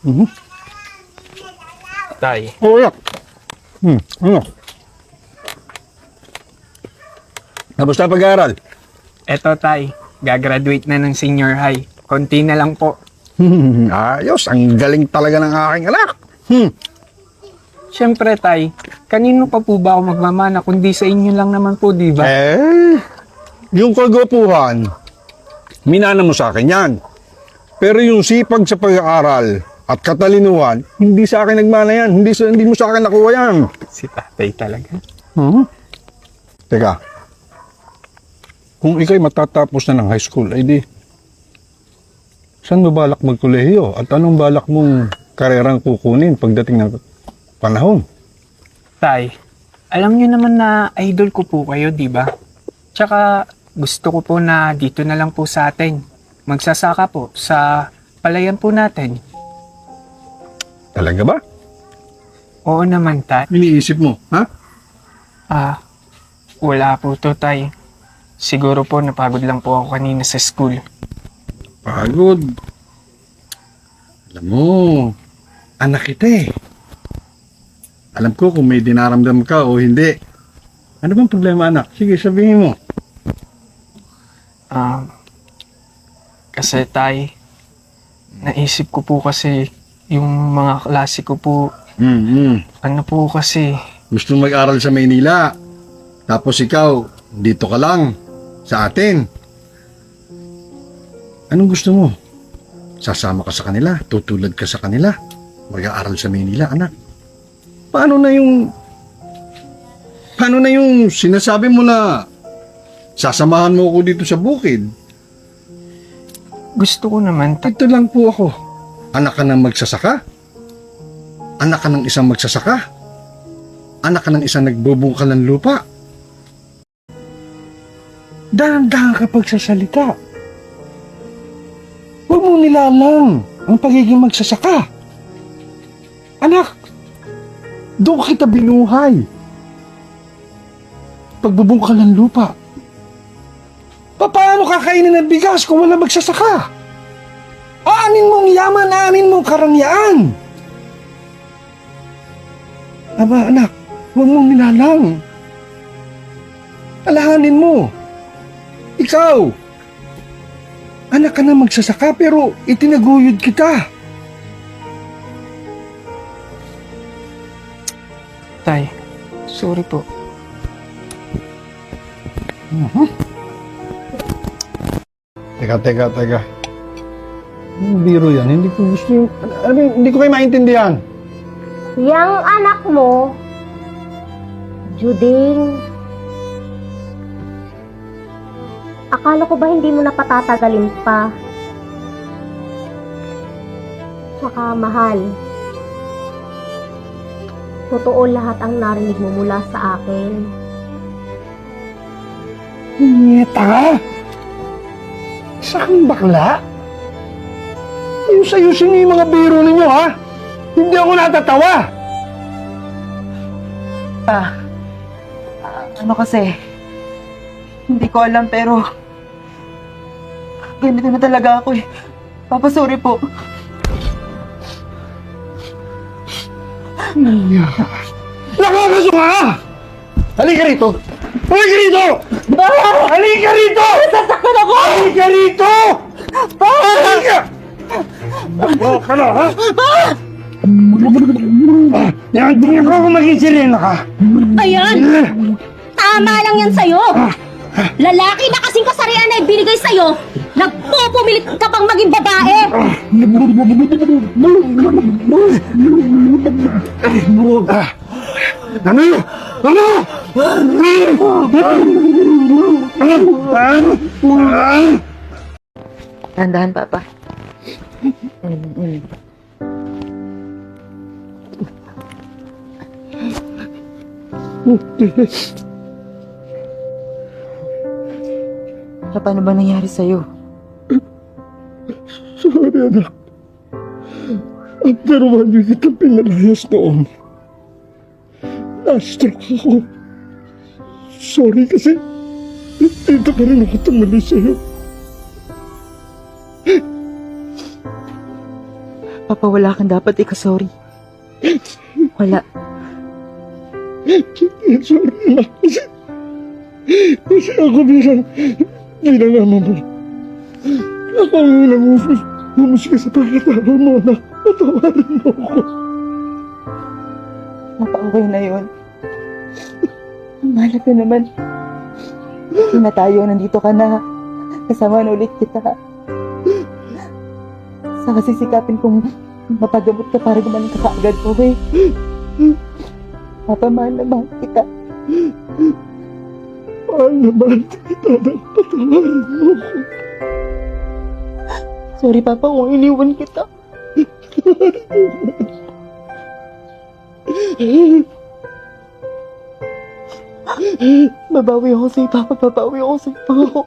Mhm. Tay, Oo, yak. Ano? Tapos na pag-aaral? eto tay, gagraduate na ng senior high. Konti na lang po. Ayos, ang galing talaga ng aking anak. Siyempre tay, kanino pa po ba ako magmamana kundi sa inyo lang naman po, di ba? Yung kagwapuhan, minana mo sa akin yan. Pero yung sipag sa pag-aaral at katalinuhan, hindi sa akin nagmana yan. Hindi mo sa akin nakuha yan. Si tatay talaga. Teka, kung ikay matatapos na ng high school, ay di, saan mo balak magkolehiyo? At anong balak mong karerang kukunin pagdating ng panahon? Tay, alam niyo naman na idol ko po kayo, di ba? Tsaka gusto ko po na dito na lang po sa atin. Magsasaka po sa palayan po natin. Talaga ba? Oo naman, tay. Iniisip mo, ha? Wala po to, tay. Siguro po napagod lang po ako kanina sa school. Pagod. Alam mo, anak kita eh. Alam ko kung may dinaramdam ka o hindi. Ano bang problema, anak? Sige, sabihin mo. Kasi tay, naisip ko po kasi yung mga klase ko po, ano po kasi, Gusto mo mag-aral sa Maynila. Tapos ikaw, dito ka lang. Sa atin. Anong gusto mo? Sasama ka sa kanila? Tutulad ka sa kanila? Mag-aaral sa Maynila, anak? Paano na yung sinasabi mo na sasamahan mo ako dito sa bukid? gusto ko naman, tay. Ito lang po ako. Anak ka ng magsasaka? Anak ka ng isang magsasaka? Anak ka ng isang nagbubungkal ng lupa? Dahan-dahan ka pagsasalita. Huwag mong nilalang ang pagiging magsasaka. Anak, doon kita binuhay. Pagbubungkal ng lupa. Paano kakainin ng bigas kung wala magsasaka? Aanin mong yaman, aanin mong karangyaan. Aba, anak, huwag mong nilalang. Alahanin mo. Ikaw, anak ka na magsasaka pero itinaguyod kita. Tay, sorry po. Teka. Yung biro yan, hindi ko gusto yung... hindi ko kayo maintindihan. Yang anak mo, Juding, akala ko ba hindi mo na patatagalin pa? Tsaka mahal, totoo lahat ang narinig mo mula sa akin. Nita? Sa aking bakla? Ayos-ayusin niyo yung mga biro ninyo, ha? Hindi ako natatawa. Ano kasi, hindi ko alam pero ganito na talaga ako eh. Papa, sorry po. Nakakaso ka! Halika rito! Halika rito! Halika rito! Sasaktan ako! Halika rito! Halika! Ako ka na, ha? Yan, tingnan ko kung maging sirena ka. Ayan! Tama lang yan sa'yo! Lalaki na kasing kasarian na ibinigay sa'yo, nagpupumilit ka pang maging babae! Ano? Dahan-dahan, Papa. Paano ba nangyari sa'yo? Sorry, anak. After 1 week kita pinalayas noon. Na-stroke ako. Sorry kasi dito pa rin ako tumali sa'yo. Papa, wala kang dapat ikasorry. Wala. Sorry, anak. Kasi ako bilang ama mo. Ako ang unang humusga sa pagkatao mo, anak. Patawarin mo ako. Papa, okay na yun. Ang mahalaga naman. Hindi na tayo, nandito ka na. Kasama na ulit kita. Saka sisikapin kong mapagamot ka para gumaling ka kaagad, okay? Papa, mahal na mahal kita. Mahal na mahal kita, anak. Patawarin mo ako. Sorry, Papa, kung iniwan kita. Babawi ako sa'yo, Papa. Babawi ako sa'yo, Pangako.